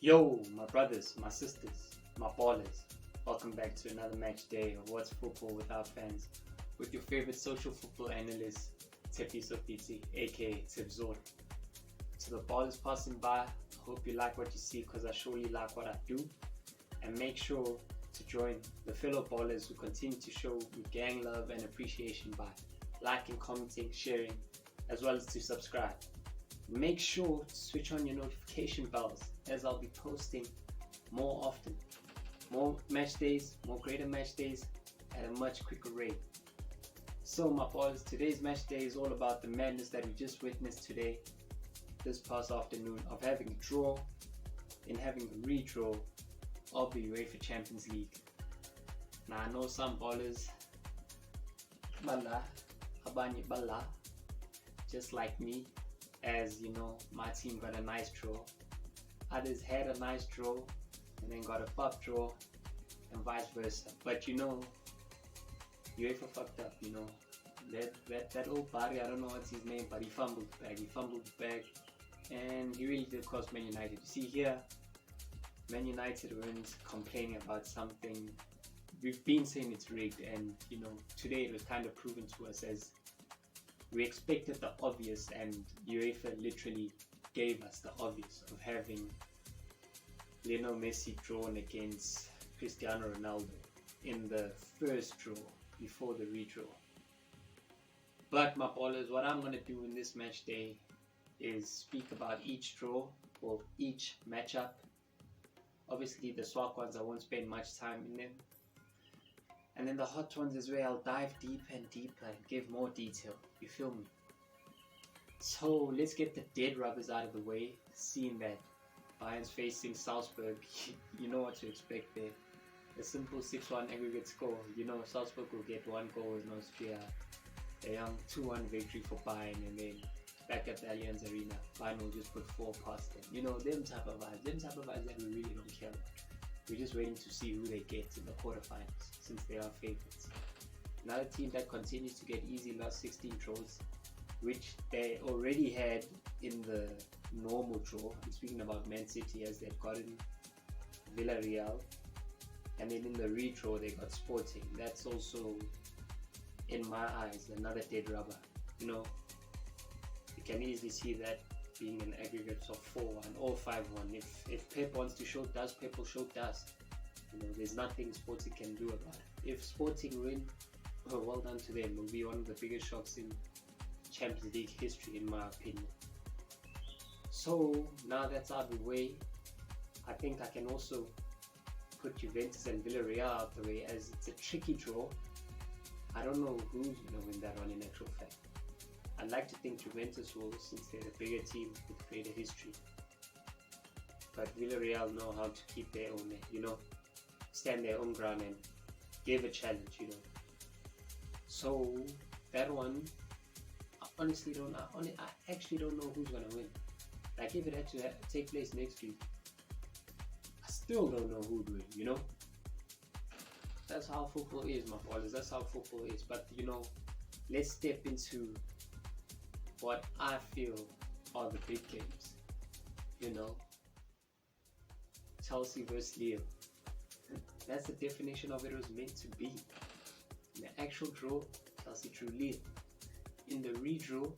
Yo, my brothers, my sisters, my ballers. Welcome back to another match day of What's Football with our fans, with your favorite social football analyst, Tepi Sofiti, aka Tibzor. To the ballers passing by, I hope you like what you see because I surely like what I do. And make sure to join the fellow ballers who continue to show you gang love and appreciation by liking, commenting, sharing, as well as to subscribe. Make sure to switch on your notification bells as I'll be posting more often. More match days, more greater match days at a much quicker rate. So my boys, today's match day is all about the madness that we just witnessed today, this past afternoon, of having a draw and having a redraw of the UEFA Champions League. Now I know some ballers, bala, abanye bala, just like me, as you know, my team got a nice draw. Others had a nice draw and then got a pop draw, and vice versa. But UEFA fucked up. That old Barry, I don't know what's his name, but he fumbled the bag, and he really did cost Man United. You see here, Man United weren't complaining about something. We've been saying it's rigged, and today it was kind of proven to us as we expected the obvious, and UEFA literally gave us the obvious of having Lionel Messi drawn against Cristiano Ronaldo in the first draw before the redraw. But my ballers, what I'm going to do in this match day is speak about each draw or each matchup. Obviously the swag ones I won't spend much time in them, and then the hot ones is where I'll dive deeper and deeper and give more detail. You feel me? So let's get the dead rubbers out of the way. Seeing that Bayern's facing Salzburg, you know what to expect there. A simple 6-1 aggregate score. Salzburg will get 1 goal with Austria. A young 2-1 victory for Bayern, and then back at the Allianz Arena, Bayern will just put 4 past them. Them type of vibes that we really don't care about. We're just waiting to see who they get in the quarterfinals, since they are favorites. Another team that continues to get easy last 16 draws, which they already had in the normal draw. I'm speaking about Man City, as they've gotten Villarreal, and then in the redraw they got Sporting. That's also, in my eyes, another dead rubber. You can easily see that being an aggregate of 4-1 or 5-1. If Pep wants to show dust, Pep will show dust. There's nothing Sporting can do about it. If Sporting win, well done to them. It will be one of the biggest shocks in Champions League history, in my opinion. So now that's out of the way, I think I can also put Juventus and Villarreal out the way, as it's a tricky draw. I don't know who's going to win that one in actual fact. I'd like to think Juventus will, since they're the bigger team with greater history. But Villarreal know how to keep their own, stand their own ground and give a challenge, So that one, I actually don't know who's gonna win. Like, if it had to take place next week, I still don't know who'd win. That's how football is, my brothers. That's how football is. But let's step into what I feel are the big games. Chelsea versus Lille. That's the definition of it was meant to be. In the actual draw, Chelsea drew Lille. In the redraw,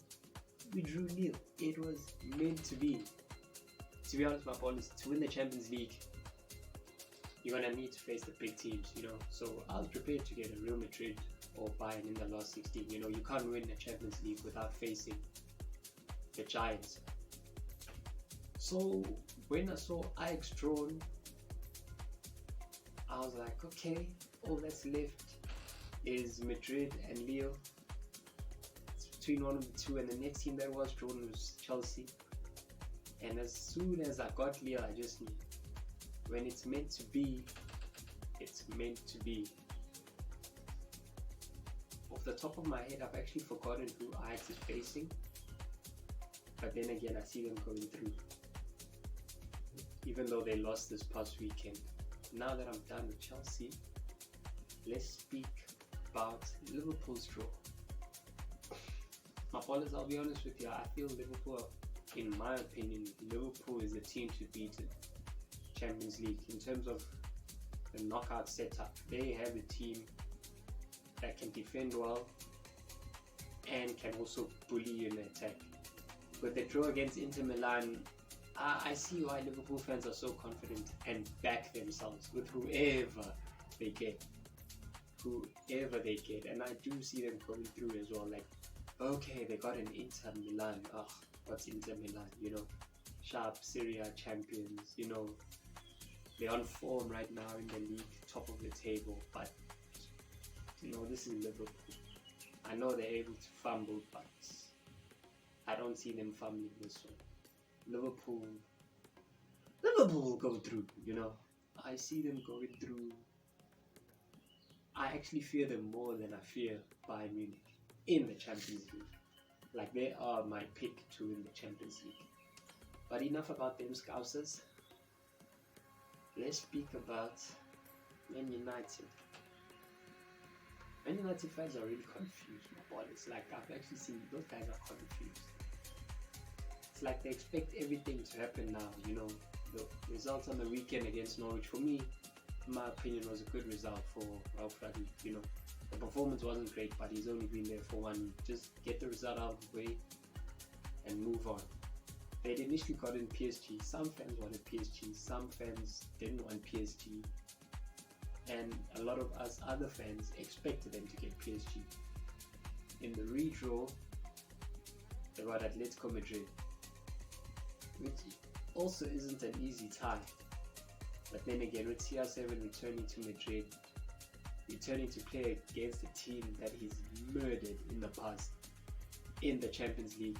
we drew Lille. It was meant to be. To be honest, my boys, to win the Champions League, you're gonna need to face the big teams, So I was prepared to get a Real Madrid or Bayern in the last 16. You can't win the Champions League without facing the giants. So when I saw Ajax drawn, I was like, okay, all that's left is Madrid and Lille. It's between one of the two, and the next team that was drawn was Chelsea. And as soon as I got Lille, I just knew, when it's meant to be, it's meant to be. Off the top of my head, I've actually forgotten who Ajax is facing, but then again, I see them going through, even though they lost this past weekend. Now that I'm done with Chelsea, let's speak about Liverpool's draw. My brothers, I'll be honest with you, I feel Liverpool, in my opinion, Liverpool is the team to beat it. Champions League in terms of the knockout setup. They have a team that can defend well and can also bully you in the attack. With the draw against Inter Milan, I see why Liverpool fans are so confident and back themselves with whoever they get. And I do see them going through as well. Like, okay, they got an Inter Milan. What's Inter Milan? You know, sharp Serie A champions. You know, they're on form right now in the league, top of the table. But you know, this is Liverpool. I know they're able to fumble, but I don't see them fumbling this one. Liverpool will go through, you know. I see them going through. I actually fear them more than I fear Bayern Munich in the Champions League. Like, they are my pick to win the Champions League. But enough about them Scousers. Let's speak about Man United. Man United fans are really confused, my boy. It's like, I've actually seen those guys are confused. It's like they expect everything to happen now, you know. The result on the weekend against Norwich, for me, in my opinion, was a good result for Ralph Ragnick. You know, the performance wasn't great, but he's only been there for 1 week. Just get the result out of the way and move on. They'd initially gotten PSG. Some fans wanted PSG, some fans didn't want PSG, and a lot of us other fans expected them to get PSG. In the redraw, they got Atletico Madrid, which also isn't an easy tie. But then again, with CR7 returning to Madrid, returning to play against a team that he's murdered in the past in the Champions League,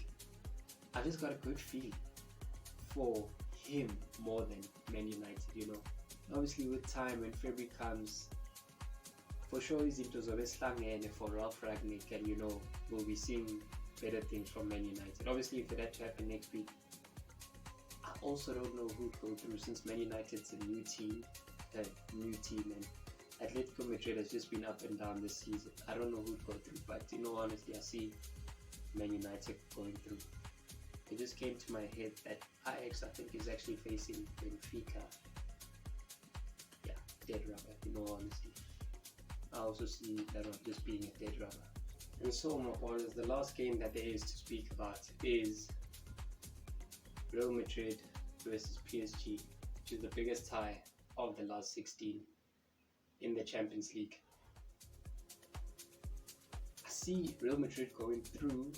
I just got a good feeling for him more than Man United, you know. Obviously, with time, when February comes, for sure izinto zobe sihlangene for Ralph Ragnick, and you know, we'll be seeing better things from Man United. Obviously, if that to happen next week, I also don't know who'd go through, since Man United's a new team, and Atletico Madrid has just been up and down this season. I don't know who'd go through, but in all honesty, I see Man United going through. It just came to my head that Ajax, I think, is actually facing Benfica. Yeah, dead rubber, in all honesty. I also see that one just being a dead rubber. And so, my boys, the last game that there is to speak about is Real Madrid versus PSG, which is the biggest tie of the last 16 in the Champions League. I see Real Madrid going through,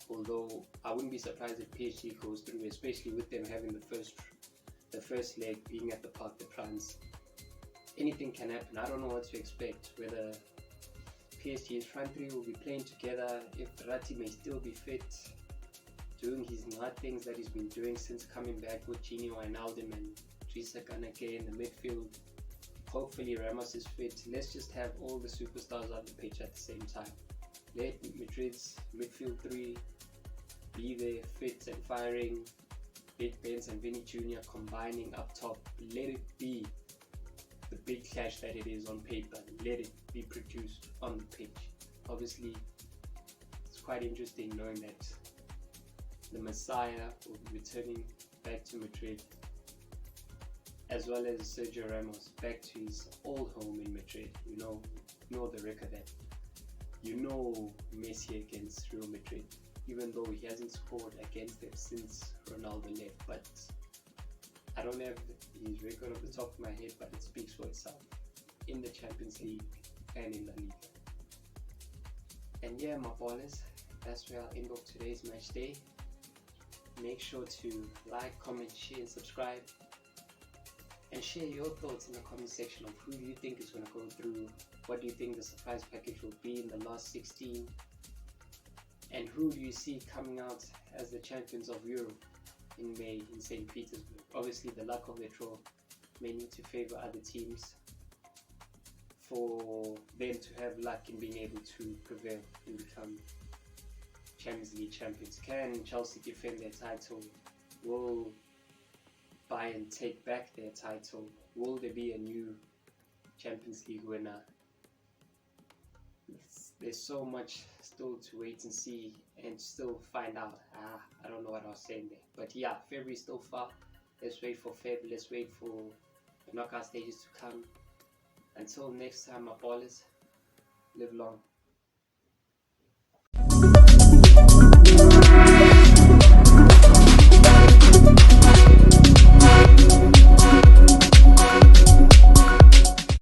although I wouldn't be surprised if PSG goes through, especially with them having the first leg being at the Parc des Princes. Anything can happen. I don't know what to expect, whether PSG's front three will be playing together, if Verratti may still be fit, doing his mad things that he's been doing since coming back with Gini Wijnaldum and dissect in the midfield. Hopefully Ramos is fit. Let's just have all the superstars on the pitch at the same time. Let Madrid's midfield three be there, fit and firing. Big Benz and Vinny Jr. combining up top. Let it be the big clash that it is on paper. Let it be produced on the pitch. Obviously, it's quite interesting knowing that the Messiah will be returning back to Madrid, as well as Sergio Ramos back to his old home in Madrid. You know the record that Messi against Real Madrid, even though he hasn't scored against them since Ronaldo left. But I don't have his record off the top of my head, but it speaks for itself in the Champions League and in the league. And yeah, my ballers, that's where I'll end off today's match day. Make sure to like, comment, share, and subscribe. And share your thoughts in the comment section of who do you think is going to go through, what do you think the surprise package will be in the last 16, and who do you see coming out as the champions of Europe in May in St. Petersburg. Obviously, the luck of the draw may need to favor other teams for them to have luck in being able to prevail and become Champions League champions. Can Chelsea defend their title? Will Bayern take back their title? Will there be a new Champions League winner? There's so much still to wait and see and still find out. I don't know what I was saying there. But yeah, February is still far. Let's wait for Feb. Let's wait for the knockout stages to come. Until next time, my ballers, live long.